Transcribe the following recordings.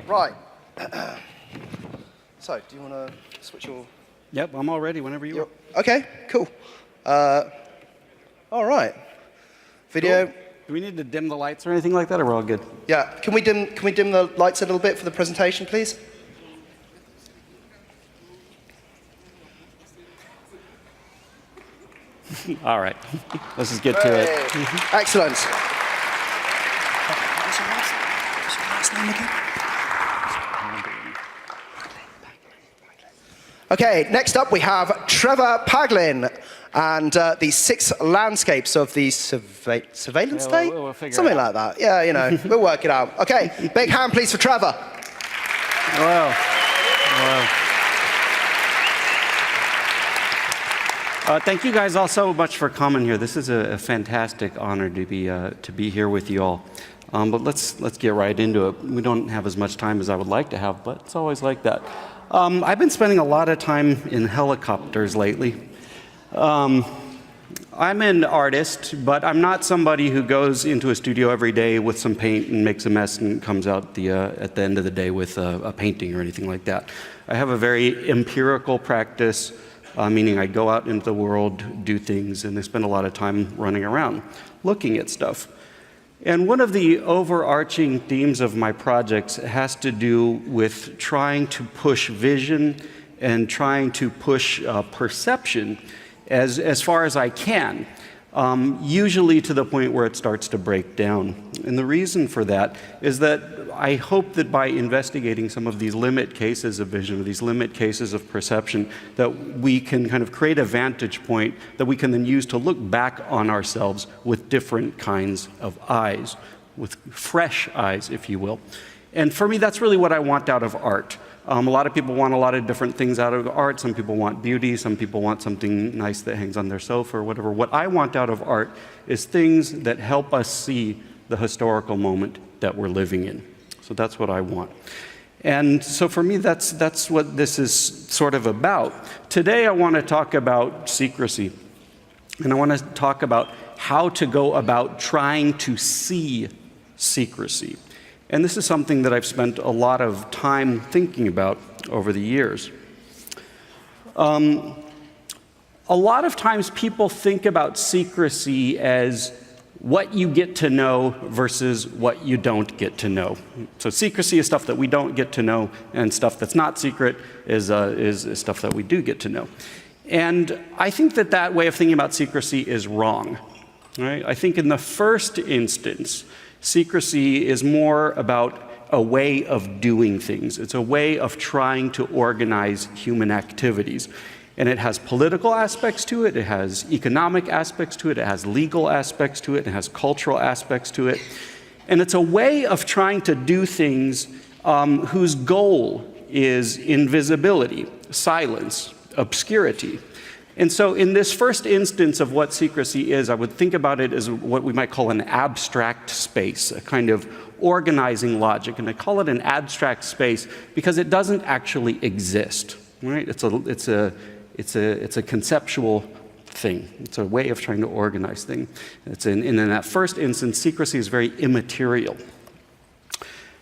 Right. So, do you want to switch your... Yep, I'm all ready whenever you are. Okay, cool. All right. Video. Cool. Do we need to dim the lights or anything like that, or we're all good? Yeah. Can we dim the lights a little bit for the presentation, please? All right. Let's just get to it. Excellent. Okay, next up we have Trevor Paglen and the 6 landscapes of the surveillance state? We'll figure Something it out. like that. Yeah, you know, we'll work it out. Okay, big hand please for Trevor. Wow. Thank you guys all so much for coming here. This is a fantastic honor to be here with you all. But let's get right into it. We don't have as much time as I would like to have, but it's always like that. I've been spending a lot of time in helicopters lately. I'm an artist, but I'm not somebody who goes into a studio every day with some paint and makes a mess and comes out at the end of the day with a painting or anything like that. I have a very empirical practice, meaning I go out into the world, do things, and I spend a lot of time running around looking at stuff. And one of the overarching themes of my projects has to do with trying to push vision and trying to push perception as far as I can, usually to the point where it starts to break down. And the reason for that is that I hope that by investigating some of these limit cases of vision, these limit cases of perception, that we can kind of create a vantage point that we can then use to look back on ourselves with different kinds of eyes, with fresh eyes, if you will. And for me, that's really what I want out of art. A lot of people want a lot of different things out of art. Some people want beauty. Some people want something nice that hangs on their sofa or whatever. What I want out of art is things that help us see the historical moment that we're living in. So that's what I want. And so for me, that's what this is sort of about. Today, I want to talk about secrecy. And I want to talk about how to go about trying to see secrecy. And this is something that I've spent a lot of time thinking about over the years. A lot of times people think about secrecy as what you get to know versus what you don't get to know. So secrecy is stuff that we don't get to know, and stuff that's not secret is stuff that we do get to know. And I think that way of thinking about secrecy is wrong. Right? I think in the first instance, secrecy is more about a way of doing things. It's a way of trying to organize human activities. And it has political aspects to it, it has economic aspects to it, it has legal aspects to it, it has cultural aspects to it. And it's a way of trying to do things whose goal is invisibility, silence, obscurity. And so in this first instance of what secrecy is, I would think about it as what we might call an abstract space, a kind of organizing logic. And I call it an abstract space because it doesn't actually exist, right? It's a conceptual thing. It's a way of trying to organize things. In that first instance, secrecy is very immaterial.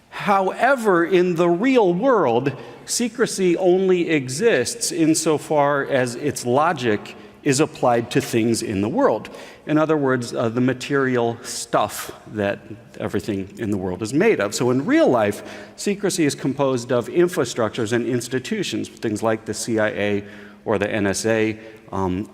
However, in the real world, secrecy only exists insofar as its logic is applied to things in the world. In other words, the material stuff that everything in the world is made of. So in real life, secrecy is composed of infrastructures and institutions, things like the CIA or the NSA,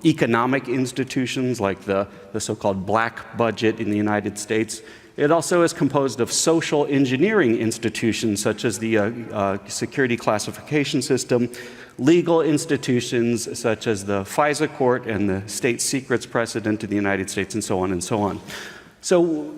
economic institutions like the so-called black budget in the United States. It also is composed of social engineering institutions such as the security classification system, legal institutions such as the FISA court and the state secrets precedent in the United States, and so on and so on. So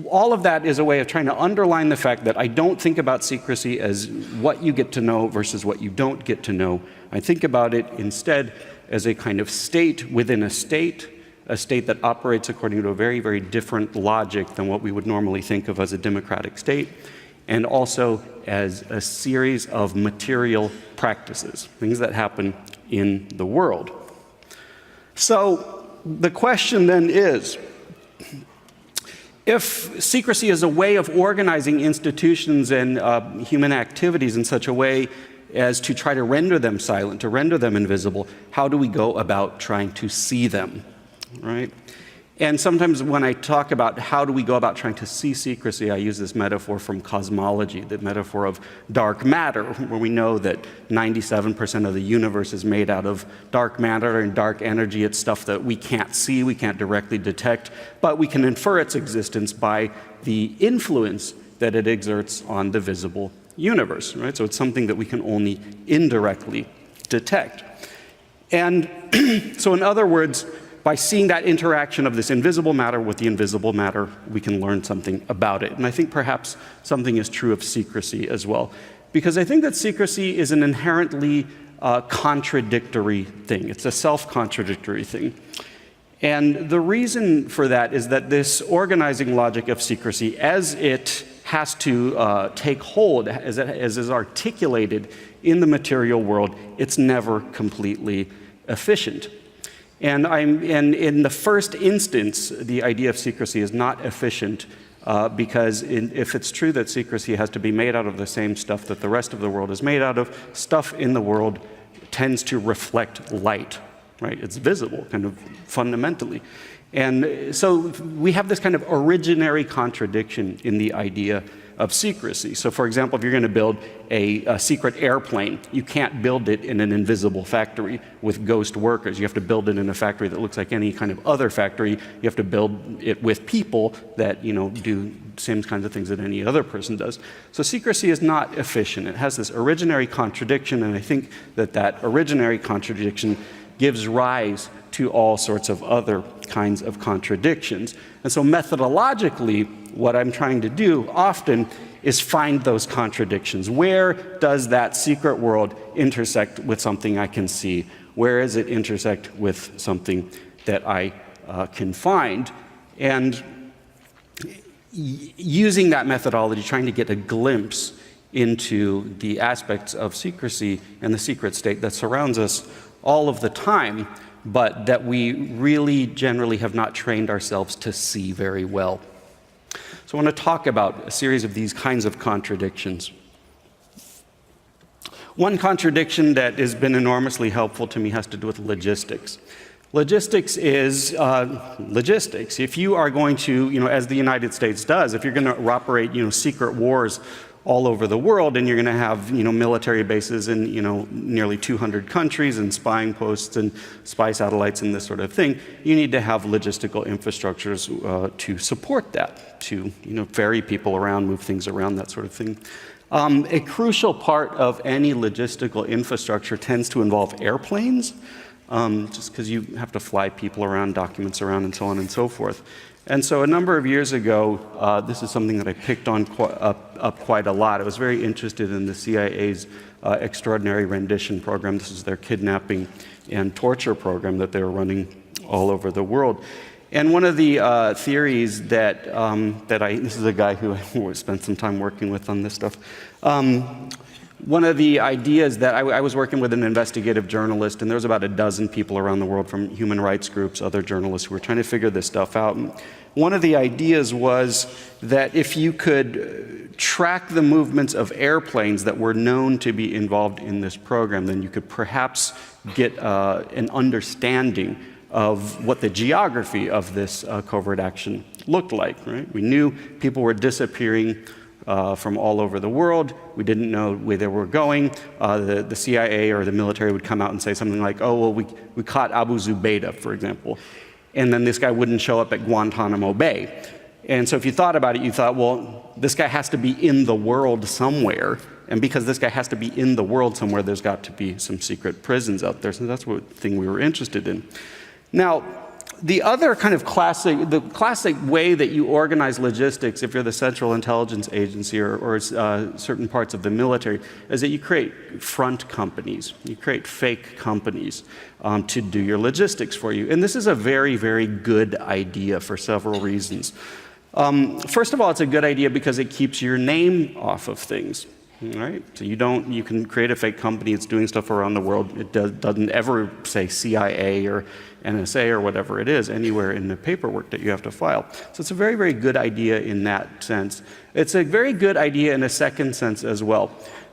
all of that is a way of trying to underline the fact that I don't think about secrecy as what you get to know versus what you don't get to know. I think about it instead as a kind of state within a state that operates according to a very, very different logic than what we would normally think of as a democratic state, and also as a series of material practices, things that happen in the world. So the question then is If secrecy is a way of organizing institutions and human activities in such a way as to try to render them silent, to render them invisible, how do we go about trying to see them, right? And sometimes when I talk about how do we go about trying to see secrecy, I use this metaphor from cosmology, the metaphor of dark matter, where we know that 97% of the universe is made out of dark matter and dark energy. It's stuff that we can't see, we can't directly detect, but we can infer its existence by the influence that it exerts on the visible universe, right? So it's something that we can only indirectly detect. And so in other words, by seeing that interaction of this invisible matter with the invisible matter, we can learn something about it. And I think perhaps something is true of secrecy as well. Because I think that secrecy is an inherently contradictory thing. It's a self-contradictory thing. And the reason for that is that this organizing logic of secrecy, as it has to take hold, as is articulated in the material world, it's never completely efficient. And in the first instance, the idea of secrecy is not efficient because if it's true that secrecy has to be made out of the same stuff that the rest of the world is made out of, stuff in the world tends to reflect light, right? It's visible, kind of fundamentally. And so we have this kind of originary contradiction in the idea of secrecy. So for example, if you're going to build a secret airplane, you can't build it in an invisible factory with ghost workers. You have to build it in a factory that looks like any kind of other factory. You have to build it with people that, do same kinds of things that any other person does. So secrecy is not efficient. It has this originary contradiction, and I think that that originary contradiction gives rise to all sorts of other kinds of contradictions. And so methodologically, what I'm trying to do often is find those contradictions. Where does that secret world intersect with something I can see? Where does it intersect with something that I can find? And using that methodology, trying to get a glimpse into the aspects of secrecy and the secret state that surrounds us all of the time, but that we really generally have not trained ourselves to see very well. So I want to talk about a series of these kinds of contradictions. One contradiction that has been enormously helpful to me has to do with logistics. Logistics is logistics. If you are going to, as the United States does, if you're going to operate, secret wars all over the world, and you're going to have, military bases in, nearly 200 countries and spying posts and spy satellites and this sort of thing, you need to have logistical infrastructures to support that, to, ferry people around, move things around, that sort of thing. A crucial part of any logistical infrastructure tends to involve airplanes, just because you have to fly people around, documents around, and so on and so forth. And so a number of years ago, this is something that I picked on up quite a lot. I was very interested in the CIA's extraordinary rendition program. This is their kidnapping and torture program that they were running all over the world. And one of the theories that this is a guy who I spent some time working with on this stuff. One of the ideas that I was working with an investigative journalist, and there was about a dozen people around the world from human rights groups, other journalists who were trying to figure this stuff out. And one of the ideas was that if you could track the movements of airplanes that were known to be involved in this program, then you could perhaps get an understanding of what the geography of this covert action looked like, right? We knew people were disappearing from all over the world. We didn't know where they were going. The CIA or the military would come out and say something like, oh, well, we caught Abu Zubaydah, for example. And then this guy wouldn't show up at Guantanamo Bay. And so if you thought about it, you thought, well, this guy has to be in the world somewhere. And because this guy has to be in the world somewhere, there's got to be some secret prisons out there. So that's what thing we were interested in. Now, the other kind of classic way that you organize logistics, if you're the Central Intelligence Agency or certain parts of the military, is that you create front companies. You create fake companies to do your logistics for you. And this is a very, very good idea for several reasons. First of all, it's a good idea because it keeps your name off of things. All right, so you can create a fake company that's doing stuff around the world. It doesn't ever say CIA or NSA or whatever it is anywhere in the paperwork that you have to file. So it's a very, very good idea in that sense. It's a very good idea in a second sense as well,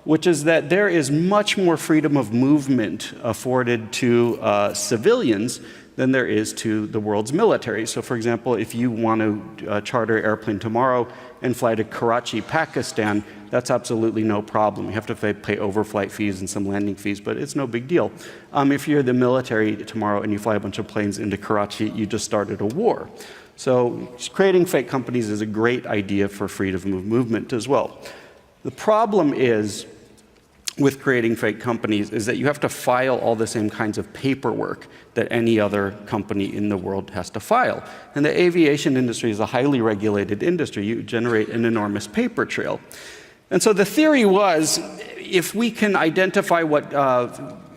which is that there is much more freedom of movement afforded to civilians than there is to the world's military. So for example, if you want to charter an airplane tomorrow and fly to Karachi, Pakistan, that's absolutely no problem. You have to pay overflight fees and some landing fees, but it's no big deal. If you're the military tomorrow and you fly a bunch of planes into Karachi, you just started a war. So creating fake companies is a great idea for freedom of movement as well. The problem is, with creating fake companies, is that you have to file all the same kinds of paperwork that any other company in the world has to file. And the aviation industry is a highly regulated industry. You generate an enormous paper trail. And so the theory was, if we can identify what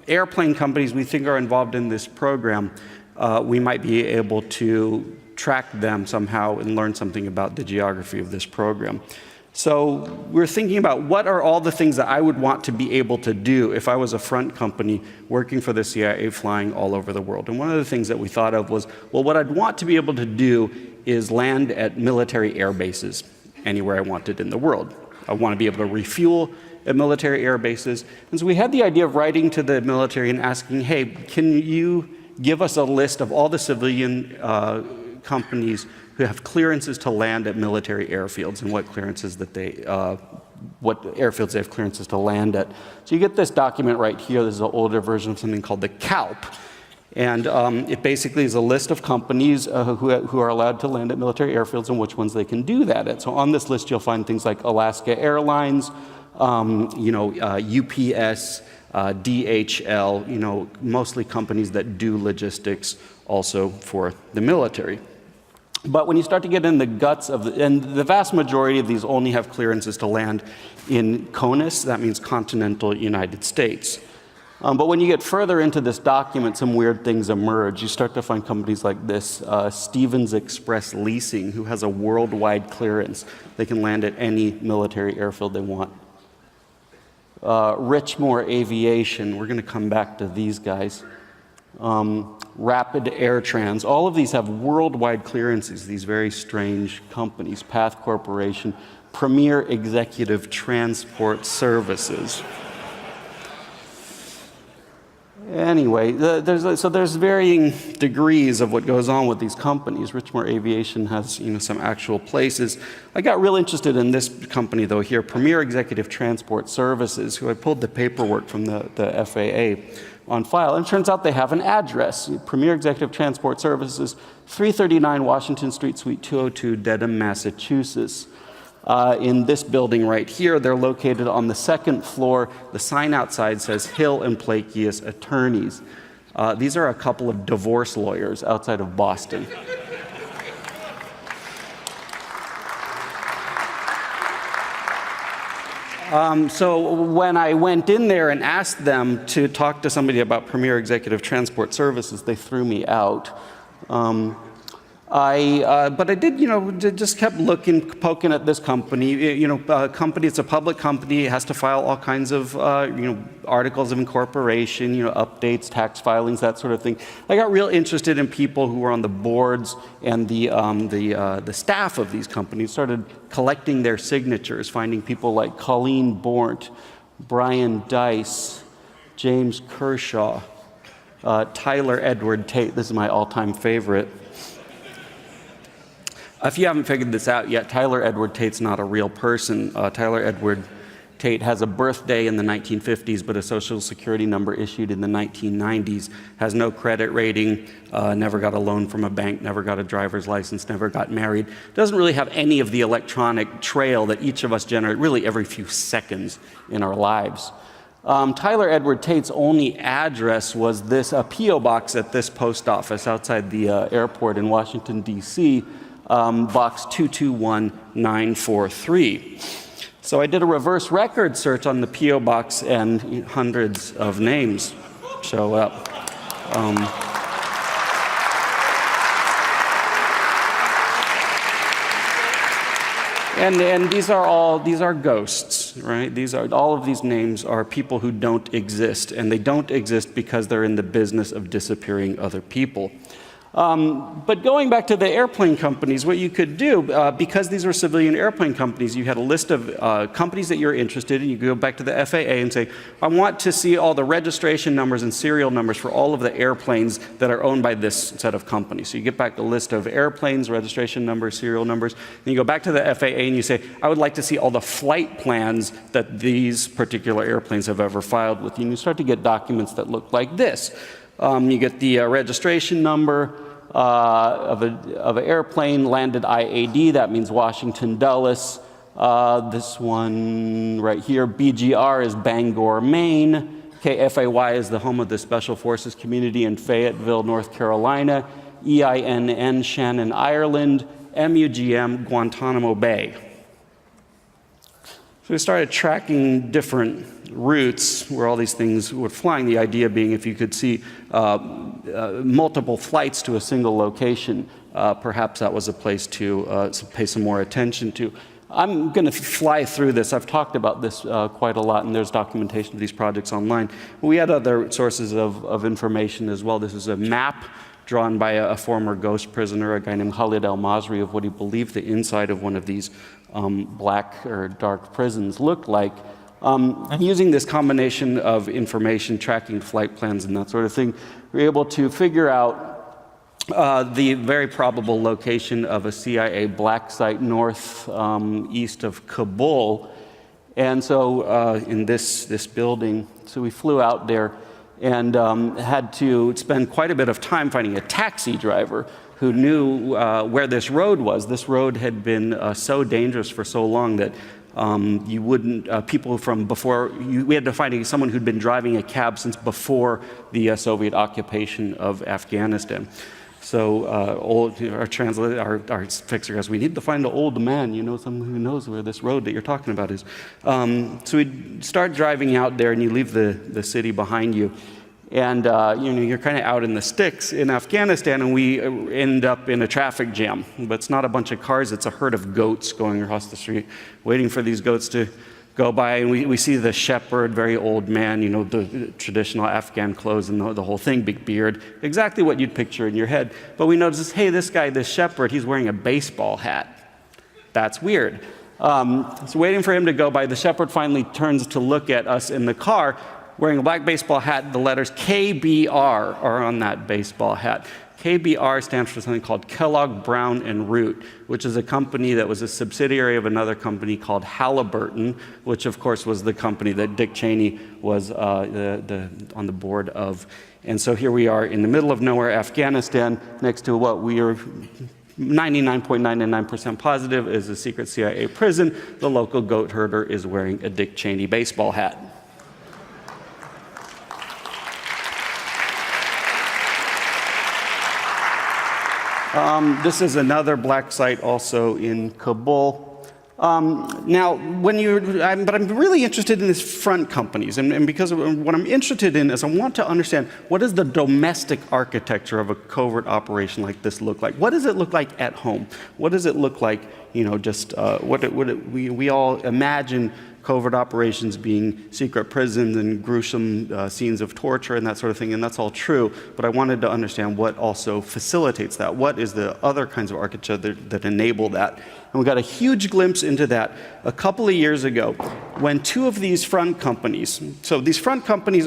airplane companies we think are involved in this program, we might be able to track them somehow and learn something about the geography of this program. So we're thinking about what are all the things that I would want to be able to do if I was a front company working for the CIA flying all over the world. And one of the things that we thought of was, well, what I'd want to be able to do is land at military air bases anywhere I wanted in the world. I want to be able to refuel at military air bases. And so we had the idea of writing to the military and asking, hey, can you give us a list of all the civilian companies who have clearances to land at military airfields and what clearances that what airfields they have clearances to land at. So you get this document right here. This is an older version of something called the CALP. And it basically is a list of companies who are allowed to land at military airfields and which ones they can do that at. So on this list, you'll find things like Alaska Airlines, UPS, DHL, mostly companies that do logistics also for the military. But when you start to get in the guts of and the vast majority of these only have clearances to land in CONUS, that means continental United States. But when you get further into this document, some weird things emerge. You start to find companies like this, Stevens Express Leasing, who has a worldwide clearance. They can land at any military airfield they want. Richmore Aviation, we're going to come back to these guys. Rapid Air Trans, all of these have worldwide clearances, these very strange companies. Path Corporation, Premier Executive Transport Services. Anyway, there's varying degrees of what goes on with these companies. Richmore Aviation has some actual places. I got real interested in this company though here, Premier Executive Transport Services, who I pulled the paperwork from the FAA on file, and it turns out they have an address. Premier Executive Transport Services, 339 Washington Street, Suite 202, Dedham, Massachusetts. In this building right here, they're located on the second floor. The sign outside says Hill and Plakius Attorneys. These are a couple of divorce lawyers outside of Boston. So when I went in there and asked them to talk to somebody about Premier Executive Transport Services, they threw me out. But I did, just kept looking, poking at this company. It's a public company. It has to file all kinds of, articles of incorporation, updates, tax filings, that sort of thing. I got real interested in people who were on the boards and the staff of these companies. Started collecting their signatures, finding people like Colleen Bornt, Brian Dice, James Kershaw, Tyler Edward Tate. This is my all-time favorite. If you haven't figured this out yet, Tyler Edward Tate's not a real person. Tyler Edward Tate has a birthday in the 1950s, but a social security number issued in the 1990s, has no credit rating, never got a loan from a bank, never got a driver's license, never got married. Doesn't really have any of the electronic trail that each of us generate really every few seconds in our lives. Tyler Edward Tate's only address was a P.O. box at this post office outside the airport in Washington, D.C., box 221943. So I did a reverse record search on the P.O. box and hundreds of names show up. And these are ghosts, right? All of these names are people who don't exist, and they don't exist because they're in the business of disappearing other people. But going back to the airplane companies, what you could do, because these were civilian airplane companies, you had a list of companies that you're interested in. You could go back to the FAA and say, I want to see all the registration numbers and serial numbers for all of the airplanes that are owned by this set of companies. So you get back the list of airplanes, registration numbers, serial numbers. Then you go back to the FAA and you say, I would like to see all the flight plans that these particular airplanes have ever filed with you. And you start to get documents that look like this. You get the registration number of an airplane, landed IAD, that means Washington Dulles. This one right here, BGR, is Bangor, Maine. KFAY is the home of the Special Forces community in Fayetteville, North Carolina. EINN, Shannon, Ireland. MUGM, Guantanamo Bay. So we started tracking different routes where all these things were flying, the idea being if you could see multiple flights to a single location, perhaps that was a place to pay some more attention to. I'm going to fly through this. I've talked about this quite a lot, and there's documentation of these projects online. We had other sources of information as well. This is a map drawn by a former ghost prisoner, a guy named Khalid al-Masri, of what he believed the inside of one of these black or dark prisons looked like. Using this combination of information, tracking flight plans and that sort of thing, we're able to figure out the very probable location of a CIA black site east of Kabul. And so in this building, so we flew out there and had to spend quite a bit of time finding a taxi driver who knew where this road was. This road had been so dangerous for so long that you wouldn't, people from before, we had to find someone who'd been driving a cab since before the Soviet occupation of Afghanistan. So our translator, our fixer goes, we need to find an old man, someone who knows where this road that you're talking about is. So we start driving out there and you leave the city behind you. And you're kind of out in the sticks in Afghanistan, and we end up in a traffic jam. But it's not a bunch of cars, it's a herd of goats going across the street, waiting for these goats to go by. And we see the shepherd, very old man, the traditional Afghan clothes and the whole thing, big beard, exactly what you'd picture in your head. But we notice, hey, this guy, this shepherd, he's wearing a baseball hat. That's weird. So waiting for him to go by, the shepherd finally turns to look at us in the car, wearing a black baseball hat. The letters KBR are on that baseball hat. KBR stands for something called Kellogg, Brown, and Root, which is a company that was a subsidiary of another company called Halliburton, which of course was the company that Dick Cheney was on the board of. And so here we are in the middle of nowhere, Afghanistan, next to what we are 99.99% positive is a secret CIA prison. The local goat herder is wearing a Dick Cheney baseball hat. This is another black site also in Kabul. Now, but I'm really interested in these front companies, and because what I'm interested in is I want to understand what does the domestic architecture of a covert operation like this look like? What does it look like at home? What does it look like, we all imagine covert operations being secret prisons and gruesome scenes of torture and that sort of thing, and that's all true, but I wanted to understand what also facilitates that. What is the other kinds of architecture that enable that? And we got a huge glimpse into that a couple of years ago when two of these front companies, so these front companies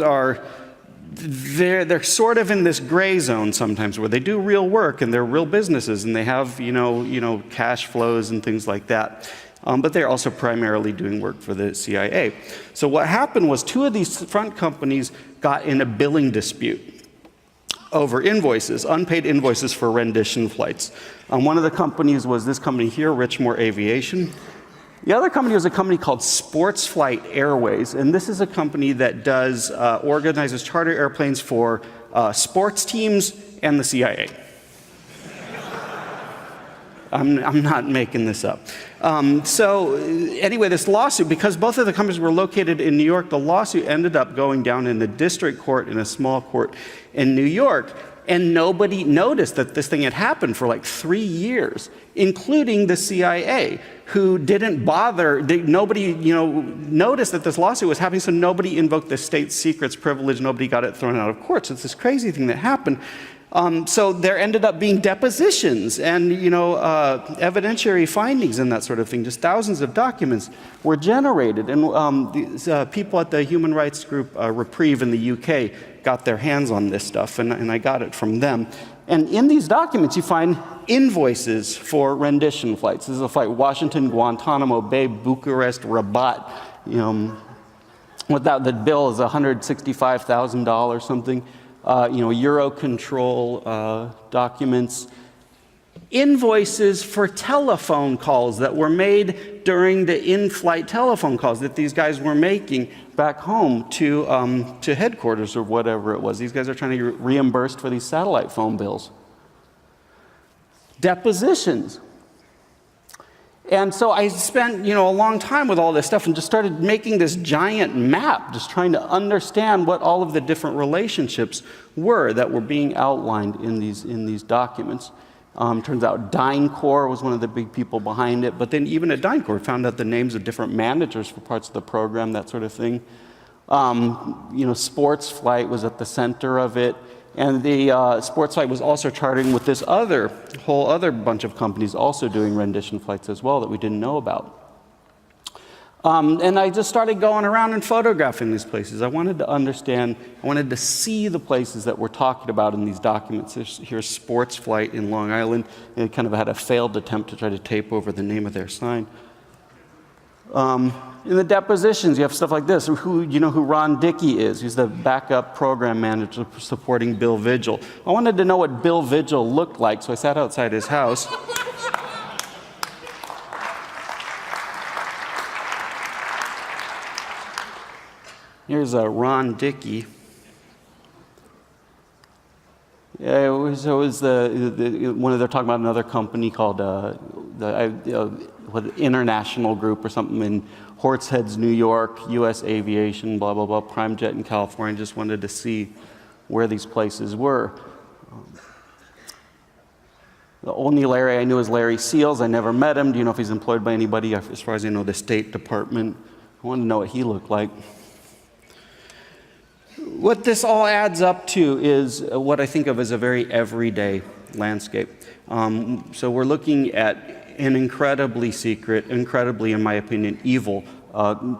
they're sort of in this gray zone sometimes where they do real work and they're real businesses and they have, cash flows and things like that. But they're also primarily doing work for the CIA. So what happened was two of these front companies got in a billing dispute over invoices, unpaid invoices for rendition flights. One of the companies was this company here, Richmore Aviation. The other company was a company called Sports Flight Airways, and this is a company that organizes charter airplanes for sports teams and the CIA. I'm not making this up. So anyway, this lawsuit, because both of the companies were located in New York, the lawsuit ended up going down in the district court in a small court in New York. And nobody noticed that this thing had happened for like 3 years, including the CIA, who didn't bother. Nobody, noticed that this lawsuit was happening, so nobody invoked the state secrets privilege. Nobody got it thrown out of court. So it's this crazy thing that happened. So there ended up being depositions and evidentiary findings and that sort of thing. Just thousands of documents were generated. And these people at the human rights group Reprieve in the UK got their hands on this stuff, and I got it from them. And in these documents, you find invoices for rendition flights. This is a flight Washington, Guantanamo Bay, Bucharest, Rabat. Without the bill is $165,000 something. Eurocontrol documents, invoices for telephone calls that were made during the in-flight telephone calls that these guys were making back home to headquarters or whatever it was. These guys are trying to get reimbursed for these satellite phone bills. Depositions. And so I spent, a long time with all this stuff and just started making this giant map, just trying to understand what all of the different relationships were that were being outlined in these documents. Turns out DynCorp was one of the big people behind it, but then even at DynCorp found out the names of different managers for parts of the program, that sort of thing. Sports Flight was at the center of it. And the Sports Flight was also charting with this whole other bunch of companies also doing rendition flights as well that we didn't know about. And I just started going around and photographing these places. I wanted to understand, I wanted to see the places that we're talking about in these documents. Here's Sports Flight in Long Island. They kind of had a failed attempt to try to tape over the name of their sign. In the depositions, you have stuff like this. Who Ron Dickey is? He's the backup program manager supporting Bill Vigil. I wanted to know what Bill Vigil looked like, so I sat outside his house. Here's Ron Dickey. Yeah, they're talking about another company called International Group or something in Horseheads, New York, U.S. Aviation, blah, blah, blah, Prime Jet in California. Just wanted to see where these places were. The only Larry I knew is Larry Seals. I never met him. Do you know if he's employed by anybody? As far as I know, the State Department. I wanted to know what he looked like. What this all adds up to is what I think of as a very everyday landscape. So we're looking at an incredibly secret, incredibly, in my opinion, evil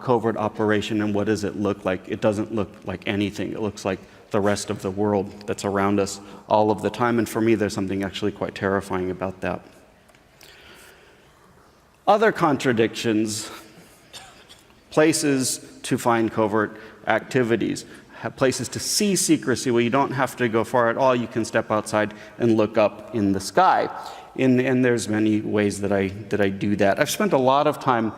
covert operation. And what does it look like? It doesn't look like anything. It looks like the rest of the world that's around us all of the time. And for me, there's something actually quite terrifying about that. Other contradictions, places to find covert activities, places to see secrecy where you don't have to go far at all. You can step outside and look up in the sky. And there's many ways that I do that. I've spent a lot of time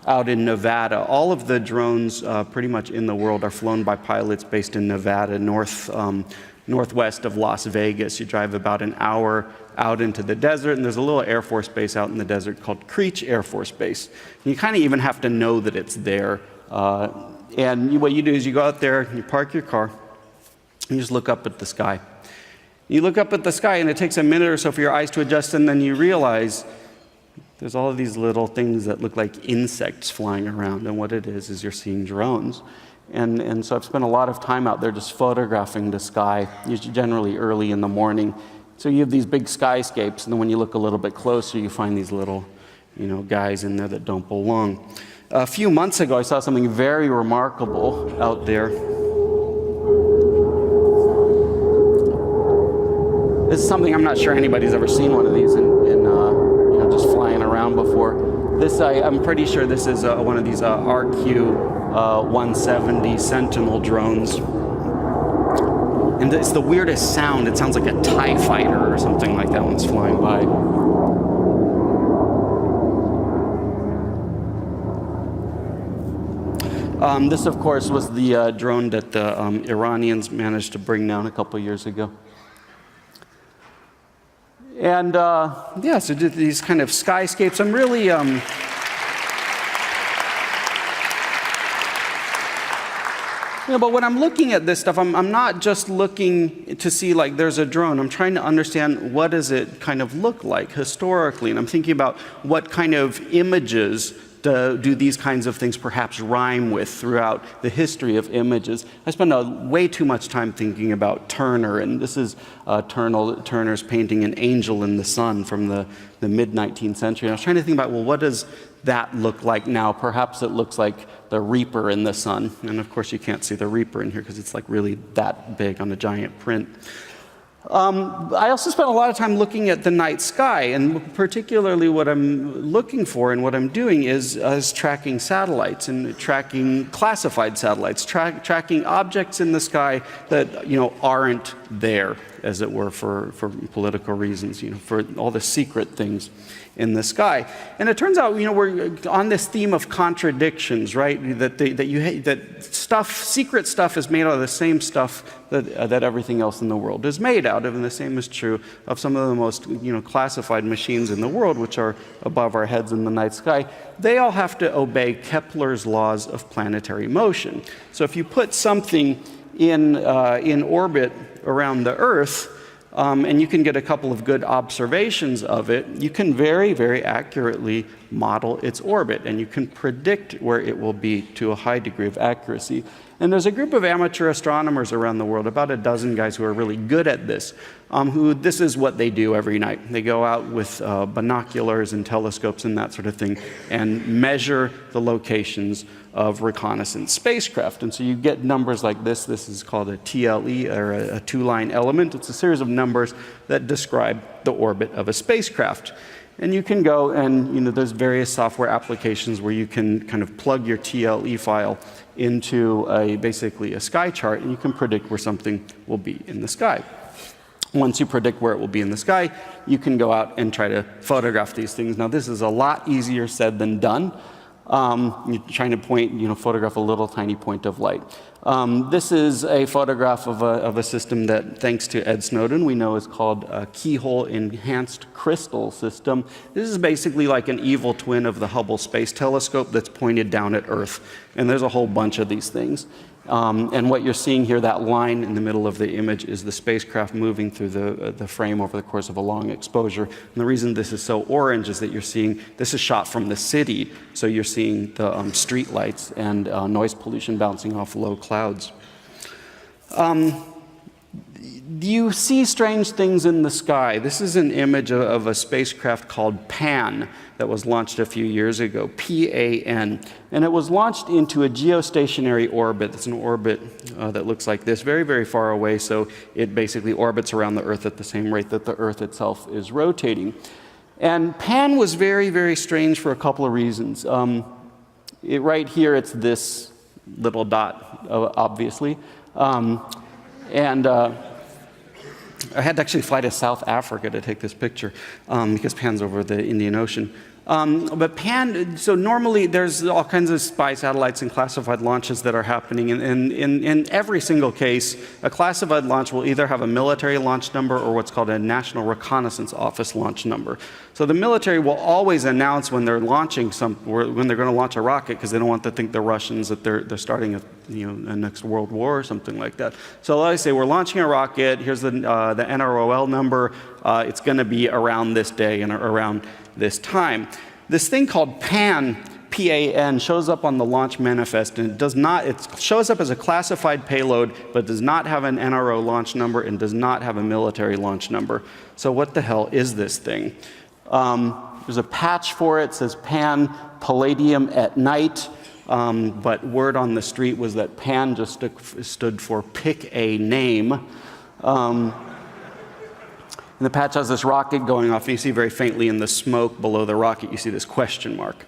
out in Nevada. All of the drones pretty much in the world are flown by pilots based in Nevada, northwest of Las Vegas. You drive about an hour out into the desert, and there's a little Air Force base out in the desert called Creech Air Force Base. And you kind of even have to know that it's there. And what you do is you go out there, you park your car, and you just look up at the sky. You look up at the sky, and it takes a minute or so for your eyes to adjust, and then you realize there's all of these little things that look like insects flying around, and what it is you're seeing drones. And so I've spent a lot of time out there just photographing the sky, usually generally early in the morning. So you have these big skyscapes, and then when you look a little bit closer, you find these little, guys in there that don't belong. A few months ago, I saw something very remarkable out there. This is something I'm not sure anybody's ever seen one of these just flying around before. This, I'm pretty sure this is one of these RQ-170 Sentinel drones. And it's the weirdest sound. It sounds like a TIE fighter or something like that when it's flying by. This, of course, was the drone that the Iranians managed to bring down a couple years ago. And so these kind of skyscapes. I'm really But when I'm looking at this stuff, I'm not just looking to see like there's a drone. I'm trying to understand what does it kind of look like historically. And I'm thinking about what kind of images do these kinds of things perhaps rhyme with throughout the history of images. I spend way too much time thinking about Turner, and this is Turner's painting An Angel in the Sun from the mid-19th century. And I was trying to think about, well, what does that look like now? Perhaps it looks like the Reaper in the sun. And of course you can't see the Reaper in here because it's like really that big on a giant print. I also spent a lot of time looking at the night sky, and particularly what I'm looking for and what I'm doing is tracking satellites and tracking classified satellites, tracking objects in the sky that aren't there, as it were, for political reasons, for all the secret things in the sky. And it turns out, we're on this theme of contradictions, right? That secret stuff is made out of the same stuff that everything else in the world is made out of, and the same is true of some of the most, classified machines in the world, which are above our heads in the night sky. They all have to obey Kepler's laws of planetary motion. So if you put something in orbit around the Earth, and you can get a couple of good observations of it, you can very, very accurately model its orbit, and you can predict where it will be to a high degree of accuracy. And there's a group of amateur astronomers around the world, about a dozen guys who are really good at this, who this is what they do every night. They go out with binoculars and telescopes and that sort of thing and measure the locations of reconnaissance spacecraft. And so you get numbers like this. This is called a TLE, or a two-line element. It's a series of numbers that describe the orbit of a spacecraft. And you can go and, there's various software applications where you can kind of plug your TLE file into basically a sky chart, and you can predict where something will be in the sky. Once you predict where it will be in the sky, you can go out and try to photograph these things. Now, this is a lot easier said than done. You're trying to photograph a little tiny point of light. This is a photograph of a system that, thanks to Ed Snowden, we know is called a keyhole enhanced crystal system. This is basically like an evil twin of the Hubble Space Telescope that's pointed down at Earth. And there's a whole bunch of these things. And what you're seeing here, that line in the middle of the image, is the spacecraft moving through the frame over the course of a long exposure. And the reason this is so orange is that you're seeing, this is shot from the city, so you're seeing the street lights and noise pollution bouncing off low clouds. You see strange things in the sky. This is an image of a spacecraft called Pan that was launched a few years ago, PAN. And it was launched into a geostationary orbit. It's an orbit that looks like this, very, very far away, so it basically orbits around the Earth at the same rate that the Earth itself is rotating. And Pan was very, very strange for a couple of reasons. Right here, it's this little dot, obviously. I had to actually fly to South Africa to take this picture because Pan's over the Indian Ocean. But Pan, so normally there's all kinds of spy satellites and classified launches that are happening. And in every single case, a classified launch will either have a military launch number or what's called a National Reconnaissance Office launch number. So the military will always announce when they're launching when they're going to launch a rocket, because they don't want to think the Russians that they're starting a next world war or something like that. So I say we're launching a rocket. Here's the NROL number. It's going to be around this day and around this time. This thing called PAN, P-A-N, shows up on the launch manifest, and it shows up as a classified payload, but does not have an NRO launch number and does not have a military launch number. So what the hell is this thing? There's a patch for it, says PAN Palladium at night, but word on the street was that PAN just stood for pick a name. And the patch has this rocket going off, and you see very faintly in the smoke below the rocket, you see this question mark.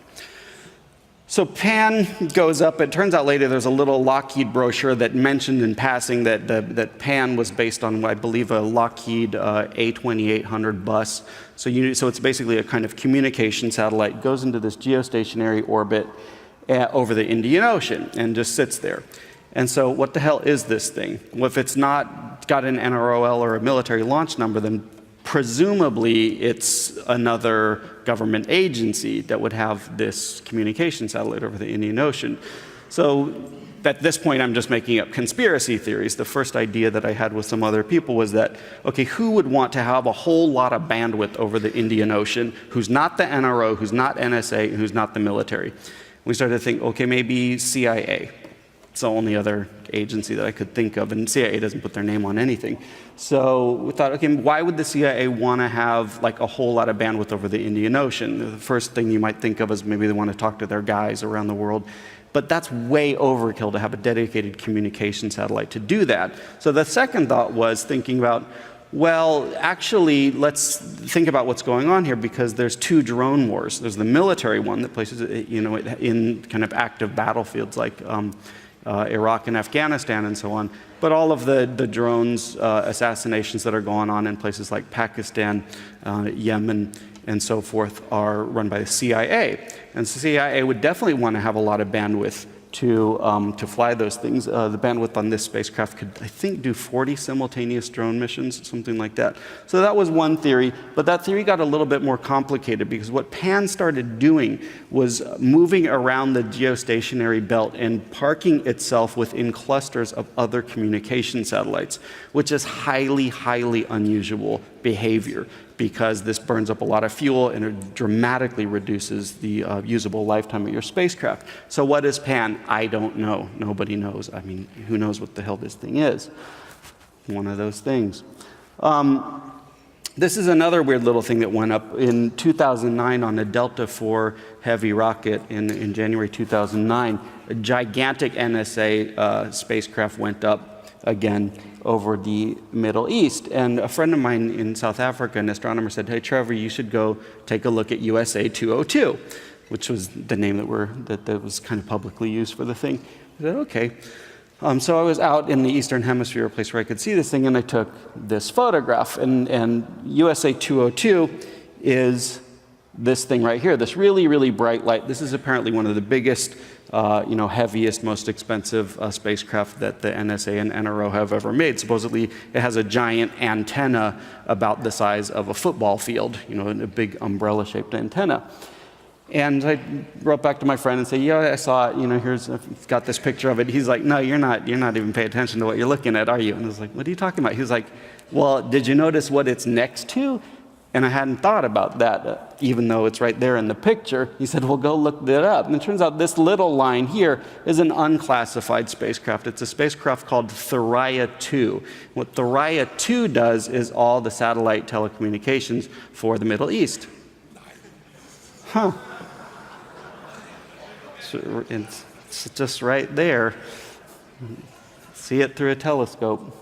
So Pan goes up. It turns out later there's a little Lockheed brochure that mentioned in passing that Pan was based on, I believe, a Lockheed A2800 bus. So it's basically a kind of communication satellite. It goes into this geostationary orbit over the Indian Ocean and just sits there. And so what the hell is this thing? Well, if it's not got an NROL or a military launch number, then presumably it's another government agency that would have this communication satellite over the Indian Ocean. So at this point, I'm just making up conspiracy theories. The first idea that I had with some other people was that, okay, who would want to have a whole lot of bandwidth over the Indian Ocean, who's not the NRO, who's not NSA, and who's not the military? We started to think, okay, maybe CIA. It's the only other agency that I could think of, and CIA doesn't put their name on anything. So we thought, okay, why would the CIA want to have like a whole lot of bandwidth over the Indian Ocean? The first thing you might think of is maybe they want to talk to their guys around the world. But that's way overkill to have a dedicated communication satellite to do that. So the second thought was thinking about, well, actually, let's think about what's going on here, because there's two drone wars. There's the military one that places it, in kind of active battlefields like Iraq and Afghanistan and so on. But all of the drones assassinations that are going on in places like Pakistan, Yemen, and so forth are run by the CIA. And the CIA would definitely want to have a lot of bandwidth to fly those things. The bandwidth on this spacecraft could, I think, do 40 simultaneous drone missions, something like that. So that was one theory, but that theory got a little bit more complicated, because what Pan started doing was moving around the geostationary belt and parking itself within clusters of other communication satellites, which is highly, highly unusual behavior, because this burns up a lot of fuel and it dramatically reduces the usable lifetime of your spacecraft. So what is Pan? I don't know. Nobody knows. I mean, who knows what the hell this thing is? One of those things. This is another weird little thing that went up in 2009 on a Delta IV Heavy rocket in January 2009. A gigantic NSA spacecraft went up again over the Middle East. And a friend of mine in South Africa, an astronomer, said, hey, Trevor, you should go take a look at USA 202, which was the name that was kind of publicly used for the thing. I said, okay. So I was out in the Eastern Hemisphere, a place where I could see this thing, and I took this photograph. And USA 202 is this thing right here, this really, really bright light. This is apparently one of the biggest, heaviest, most expensive spacecraft that the NSA and NRO have ever made. Supposedly, it has a giant antenna about the size of a football field, a big umbrella-shaped antenna. And I wrote back to my friend and said, yeah, I saw it, it's got this picture of it. He's like, no, you're not even paying attention to what you're looking at, are you? And I was like, what are you talking about? He was like, well, did you notice what it's next to? And I hadn't thought about that, even though it's right there in the picture. He said, well, go look that up. And it turns out this little line here is an unclassified spacecraft. It's a spacecraft called Thuraya 2. What Thuraya 2 does is all the satellite telecommunications for the Middle East. Huh. So it's just right there. See it through a telescope.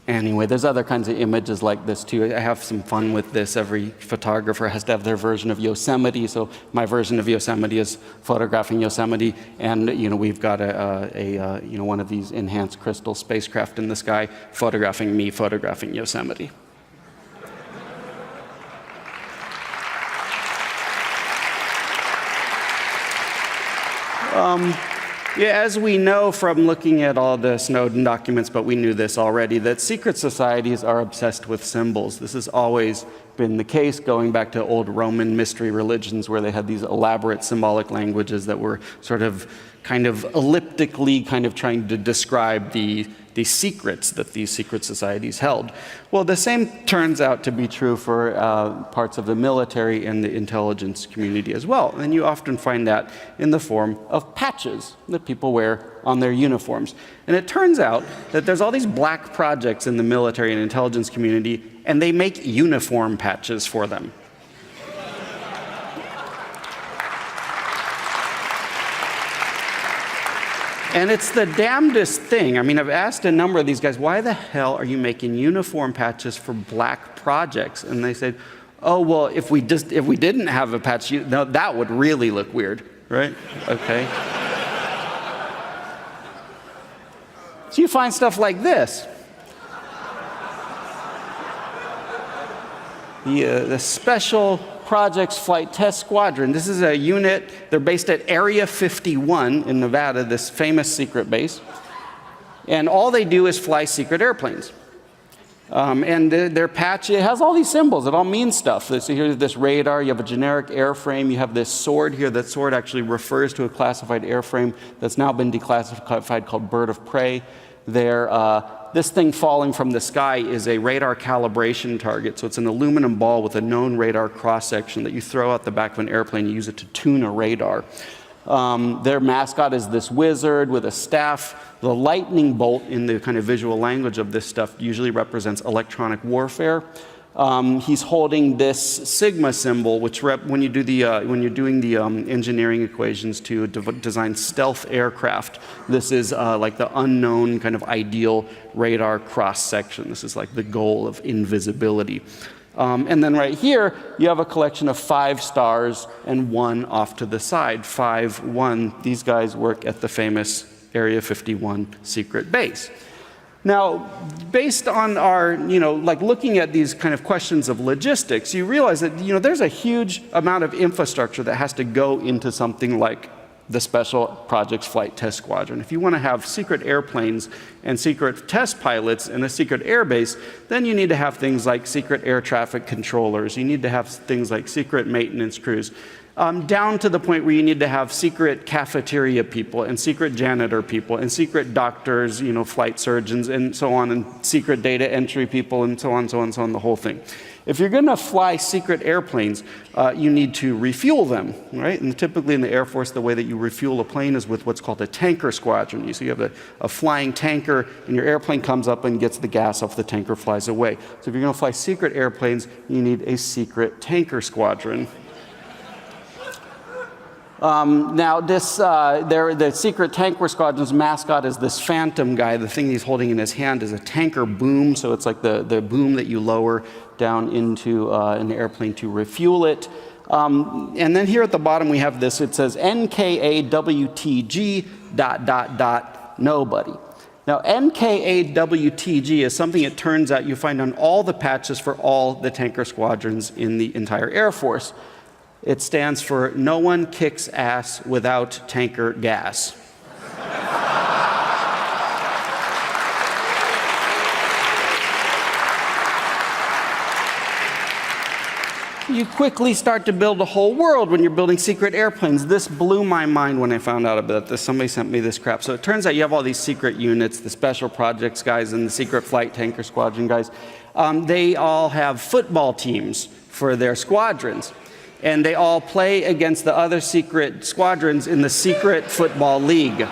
Anyway, there's other kinds of images like this too. I have some fun with this. Every photographer has to have their version of Yosemite. So my version of Yosemite is photographing Yosemite, and we've got one of these enhanced crystal spacecraft in the sky photographing me photographing Yosemite. As we know from looking at all the Snowden documents, but we knew this already, that secret societies are obsessed with symbols. This has always been the case, going back to old Roman mystery religions where they had these elaborate symbolic languages that were sort of kind of elliptically kind of trying to describe the secrets that these secret societies held. Well, the same turns out to be true for parts of the military and the intelligence community as well. And you often find that in the form of patches that people wear on their uniforms. And it turns out that there's all these black projects in the military and intelligence community, and they make uniform patches for them. And it's the damnedest thing. I mean, I've asked a number of these guys, why the hell are you making uniform patches for black projects? And they said, oh, well, if we didn't have a patch, no, that would really look weird, right? Okay. So you find stuff like this. The Special Projects Flight Test Squadron. This is a unit, they're based at Area 51 in Nevada, this famous secret base. And all they do is fly secret airplanes. And their patch, it has all these symbols. It all means stuff. So here's this radar. You have a generic airframe. You have this sword here. That sword actually refers to a classified airframe that's now been declassified called bird of prey. This thing falling from the sky is a radar calibration target. So it's an aluminum ball with a known radar cross-section that you throw out the back of an airplane. You use it to tune a radar. Their mascot is this wizard with a staff. The lightning bolt, in the kind of visual language of this stuff, usually represents electronic warfare. He's holding this sigma symbol, which when you're doing the engineering equations to design stealth aircraft, this is like the unknown kind of ideal radar cross section. This is like the goal of invisibility. And then right here, you have a collection of 5 stars and 1 off to the side. 5, 1. These guys work at the famous Area 51 secret base. Now, based on our, like looking at these kind of questions of logistics, you realize that, there's a huge amount of infrastructure that has to go into something like the Special Projects Flight Test Squadron. If you want to have secret airplanes and secret test pilots in a secret airbase, then you need to have things like secret air traffic controllers. You need to have things like secret maintenance crews. Down to the point where you need to have secret cafeteria people and secret janitor people and secret doctors, flight surgeons and so on, and secret data entry people and so on, the whole thing. If you're going to fly secret airplanes, you need to refuel them, right? And typically in the Air Force, the way that you refuel a plane is with what's called a tanker squadron. So you have a flying tanker, and your airplane comes up and gets the gas off the tanker, flies away. So if you're going to fly secret airplanes, you need a secret tanker squadron. Now, the secret tanker squadron's mascot is this phantom guy. The thing he's holding in his hand is a tanker boom, so it's like the boom that you lower down into an airplane to refuel it. And then here at the bottom we have this. It says NKAWTG ... nobody. Now, NKAWTG is something it turns out you find on all the patches for all the tanker squadrons in the entire Air Force. It stands for no one kicks ass without tanker gas. You quickly start to build a whole world when you're building secret airplanes. This blew my mind when I found out about this. Somebody sent me this crap. So it turns out you have all these secret units, the special projects guys and the secret flight tanker squadron guys. They all have football teams for their squadrons. And they all play against the other secret squadrons in the secret football league.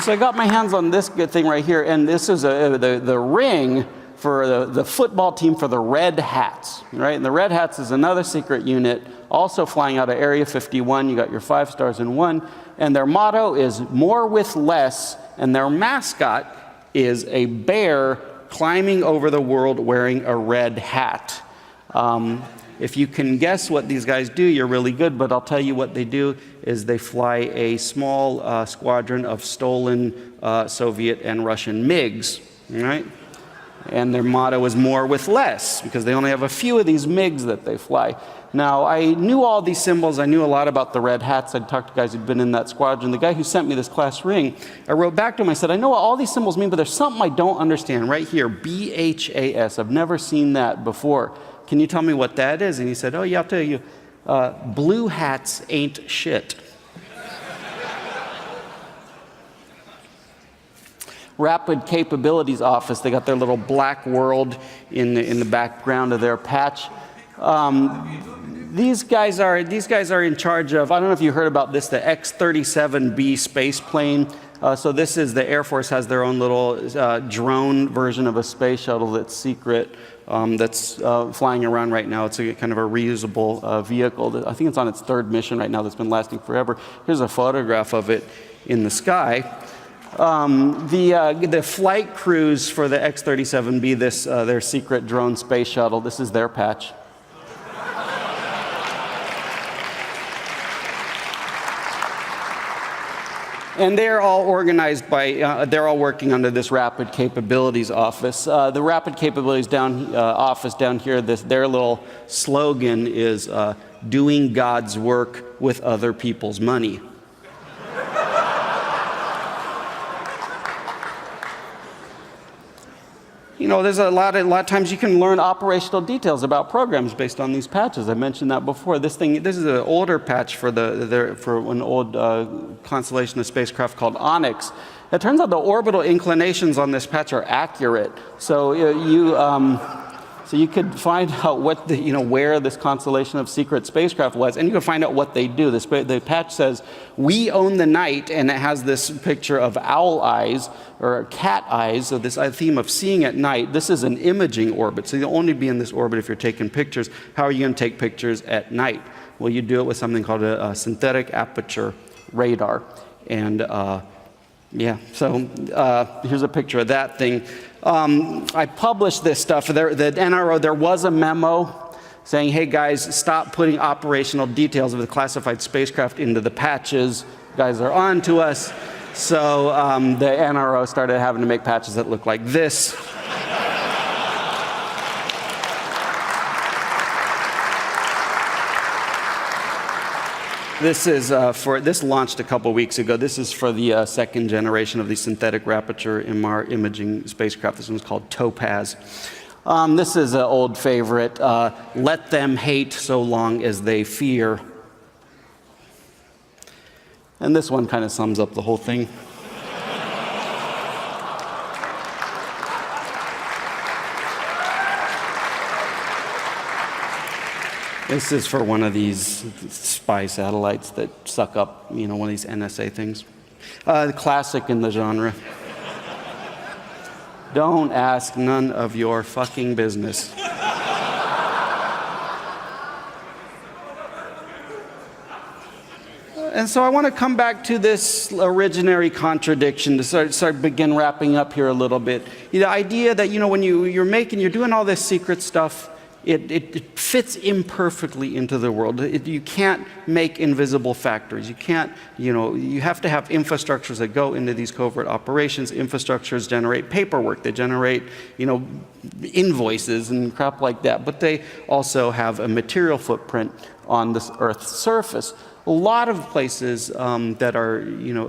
So I got my hands on this good thing right here, and this is the ring for the football team for the Red Hats, right? And the Red Hats is another secret unit, also flying out of Area 51. You got your 5 stars and 1, and their motto is more with less, and their mascot is a bear climbing over the world wearing a red hat. If you can guess what these guys do, you're really good, but I'll tell you what they do is they fly a small squadron of stolen Soviet and Russian MiGs, right? And their motto is more with less, because they only have a few of these MiGs that they fly. Now, I knew all these symbols. I knew a lot about the red hats. I'd talked to guys who'd been in that squadron. The guy who sent me this class ring, I wrote back to him. I said, I know what all these symbols mean, but there's something I don't understand right here, BHAS. I've never seen that before. Can you tell me what that is? And he said, oh, yeah, I'll tell you. Blue hats ain't shit. Rapid Capabilities Office, they got their little black world in the background of their patch. These guys are in charge of, I don't know if you heard about this, the X-37B space plane. So this is, the Air Force has their own little drone version of a space shuttle that's secret, that's flying around right now. It's a kind of a reusable vehicle. I think it's on its 3rd mission right now that's been lasting forever. Here's a photograph of it in the sky. The flight crews for the X-37B, their secret drone space shuttle, this is their patch. And they're all organized by, they're all working under this Rapid Capabilities Office. The Rapid Capabilities Office down here, their little slogan is doing God's work with other people's money. You know, there's a lot of times you can learn operational details about programs based on these patches. I mentioned that before. This is an older patch for an old constellation of spacecraft called Onyx. It turns out the orbital inclinations on this patch are accurate. So you could find out what where this constellation of secret spacecraft was, and you can find out what they do. The patch says, "We own the night," and it has this picture of owl eyes or cat eyes, so this theme of seeing at night. This is an imaging orbit, so you'll only be in this orbit if you're taking pictures. How are you going to take pictures at night? Well, you do it with something called a synthetic aperture radar. And yeah, so here's a picture of that thing. I published this stuff. The NRO, there was a memo saying, hey guys, stop putting operational details of the classified spacecraft into the patches. You guys are on to us. So the NRO started having to make patches that look like this. This is this launched a couple weeks ago. This is for the second generation of the synthetic aperture imaging spacecraft. This one's called Topaz. This is an old favorite. Let them hate so long as they fear. And this one kind of sums up the whole thing. This is for one of these spy satellites that suck up, one of these NSA things. Classic in the genre. Don't ask, none of your fucking business. And so I want to come back to this originary contradiction to begin wrapping up here a little bit. The idea that, when you're doing all this secret stuff, it fits imperfectly into the world. You can't make invisible factories. You can't, you have to have infrastructures that go into these covert operations. Infrastructures generate paperwork. They generate, invoices and crap like that. But they also have a material footprint on this Earth's surface. A lot of places that are,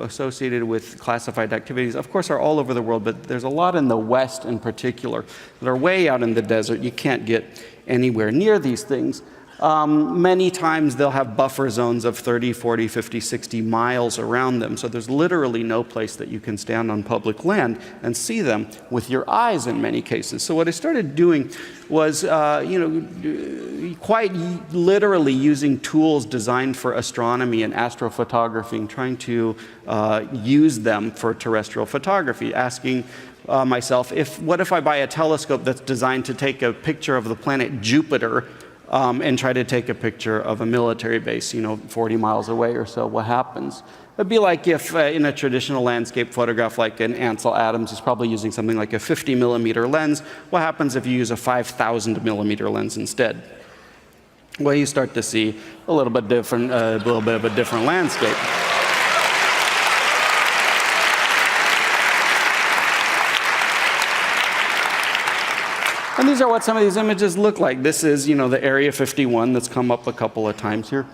associated with classified activities, of course, are all over the world, but there's a lot in the West in particular that are way out in the desert. You can't get anywhere near these things. Many times they'll have buffer zones of 30, 40, 50, 60 miles around them. So there's literally no place that you can stand on public land and see them with your eyes in many cases. So what I started doing was, quite literally using tools designed for astronomy and astrophotography and trying to use them for terrestrial photography, asking myself, what if I buy a telescope that's designed to take a picture of the planet Jupiter and try to take a picture of a military base, 40 miles away or so? What happens? It'd be like if in a traditional landscape photograph like an Ansel Adams is probably using something like a 50 millimeter lens. What happens if you use a 5,000 millimeter lens instead? Well, you start to see a little bit of a different landscape. And these are what some of these images look like. This is, the Area 51 that's come up a couple of times here.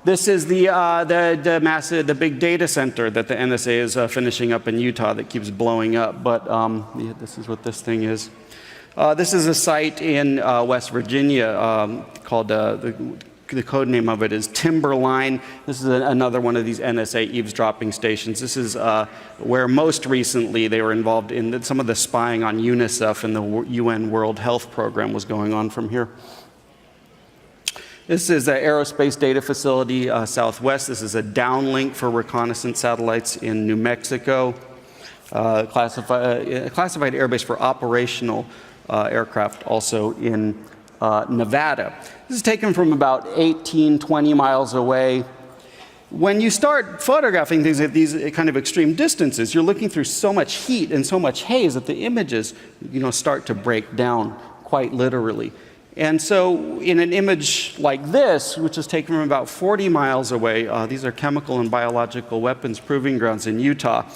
This is the big data center that the NSA is finishing up in Utah that keeps blowing up. But this is what this thing is. This is a site in West Virginia called the code name of it is Timberline. This is another one of these NSA eavesdropping stations. This is where most recently they were involved in some of the spying on UNICEF and the UN World Health Program was going on from here. This is an aerospace data facility southwest. This is a downlink for reconnaissance satellites in New Mexico. Classified airbase for operational aircraft also in Nevada. This is taken from about 18, 20 miles away. When you start photographing things at these kind of extreme distances, you're looking through so much heat and so much haze that the images, start to break down quite literally. And so in an image like this, which is taken from about 40 miles away, these are chemical and biological weapons proving grounds in Utah,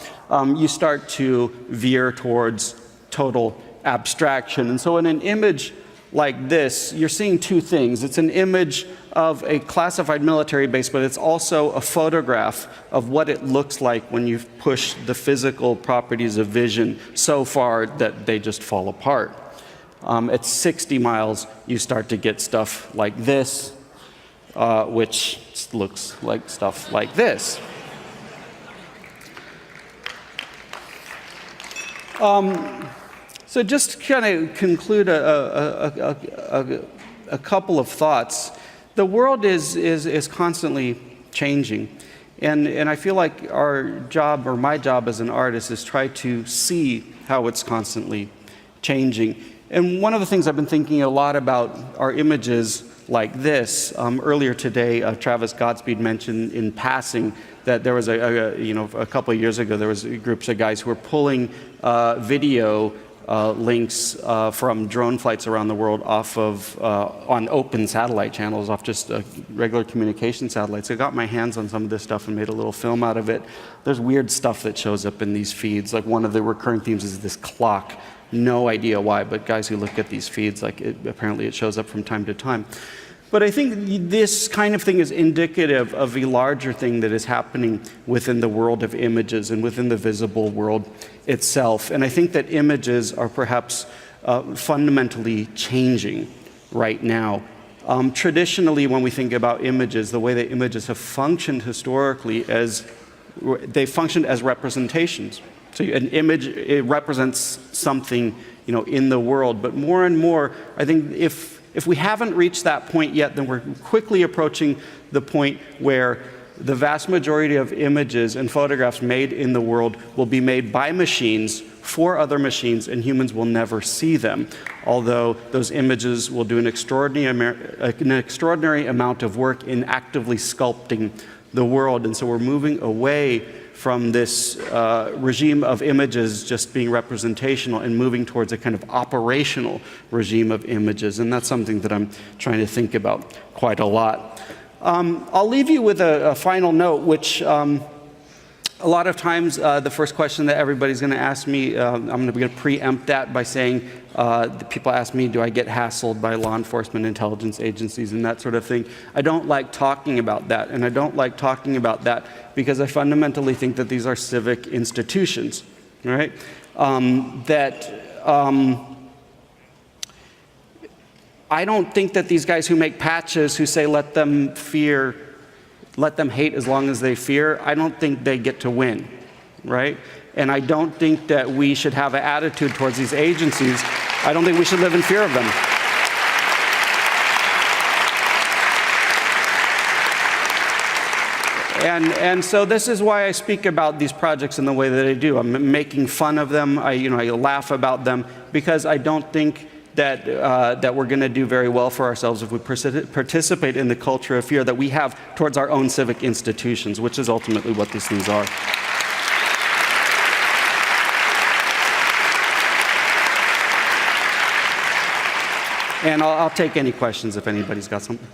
you start to veer towards total abstraction. And so in an image like this, you're seeing two things. It's an image of a classified military base, but it's also a photograph of what it looks like when you've pushed the physical properties of vision so far that they just fall apart. At 60 miles, you start to get stuff like this, which looks like stuff like this. So just kind of conclude a couple of thoughts. The world is constantly changing. And I feel like our job, or my job as an artist, is try to see how it's constantly changing. And one of the things I've been thinking a lot about are images like this. Earlier today, Travis Godspeed mentioned in passing that there was a couple of years ago, there was groups of guys who were pulling video links from drone flights around the world off of, on open satellite channels, off just regular communication satellites. I got my hands on some of this stuff and made a little film out of it. There's weird stuff that shows up in these feeds. Like one of the recurring themes is this clock. No idea why, but guys who look at these feeds, apparently it shows up from time to time. But I think this kind of thing is indicative of a larger thing that is happening within the world of images and within the visible world itself. And I think that images are perhaps fundamentally changing right now. Traditionally, when we think about images, the way that images have functioned historically they functioned as representations. So an image, it represents something, in the world. But more and more, I think if we haven't reached that point yet, then we're quickly approaching the point where the vast majority of images and photographs made in the world will be made by machines for other machines, and humans will never see them. Although those images will do an extraordinary amount of work in actively sculpting the world. And so we're moving away from this regime of images just being representational and moving towards a kind of operational regime of images. And that's something that I'm trying to think about quite a lot. I'll leave you with a final note, which a lot of times the first question that everybody's going to ask me, I'm going to preempt that by saying, people ask me, do I get hassled by law enforcement, intelligence agencies, and that sort of thing. I don't like talking about that, and I don't like talking about that because I fundamentally think that these are civic institutions, right? I don't think that these guys who make patches who say let them hate as long as they fear, I don't think they get to win, right? And I don't think that we should have an attitude towards these agencies. I don't think we should live in fear of them. And so this is why I speak about these projects in the way that I do. I'm making fun of them. I laugh about them because I don't think that we're going to do very well for ourselves if we participate in the culture of fear that we have towards our own civic institutions, which is ultimately what these things are. And I'll take any questions if anybody's got something.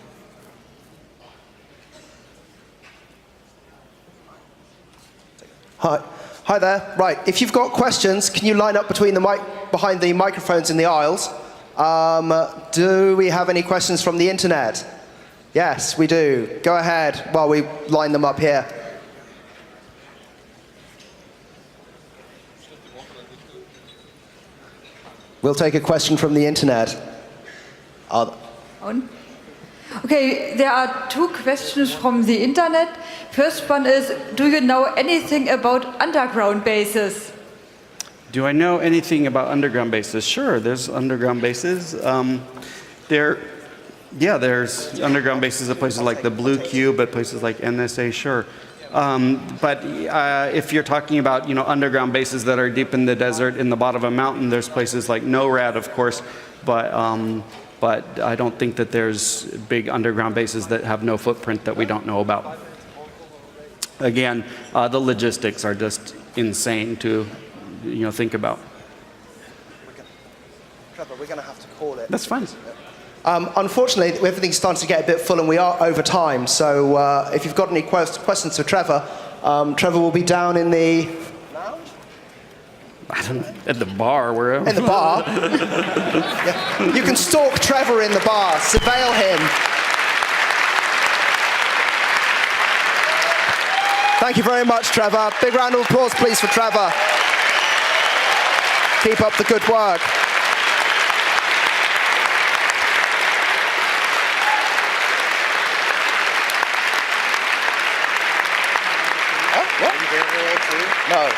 Hi there. Right, if you've got questions, can you line up behind the microphones in the aisles? Do we have any questions from the internet? Yes, we do. Go ahead while we line them up here. We'll take a question from the internet. Okay, there are two questions from the internet. First one is, do you know anything about underground bases? Do I know anything about underground bases? Sure, there's underground bases. There's underground bases at places like the Blue Cube, at places like NSA, sure. But if you're talking about underground bases that are deep in the desert, in the bottom of a mountain, there's places like NORAD, of course, but I don't think that there's big underground bases that have no footprint that we don't know about. Again, the logistics are just insane to think about. Trevor, we're going to have to call it. That's fine. Unfortunately, everything's starting to get a bit full and we are over time. So if you've got any questions for Trevor, Trevor will be down in the... I don't know, at the bar, wherever. In the bar. Yeah. You can stalk Trevor in the bar, surveil him. Thank you very much, Trevor. Big round of applause, please, for Trevor. Keep up the good work. What? No.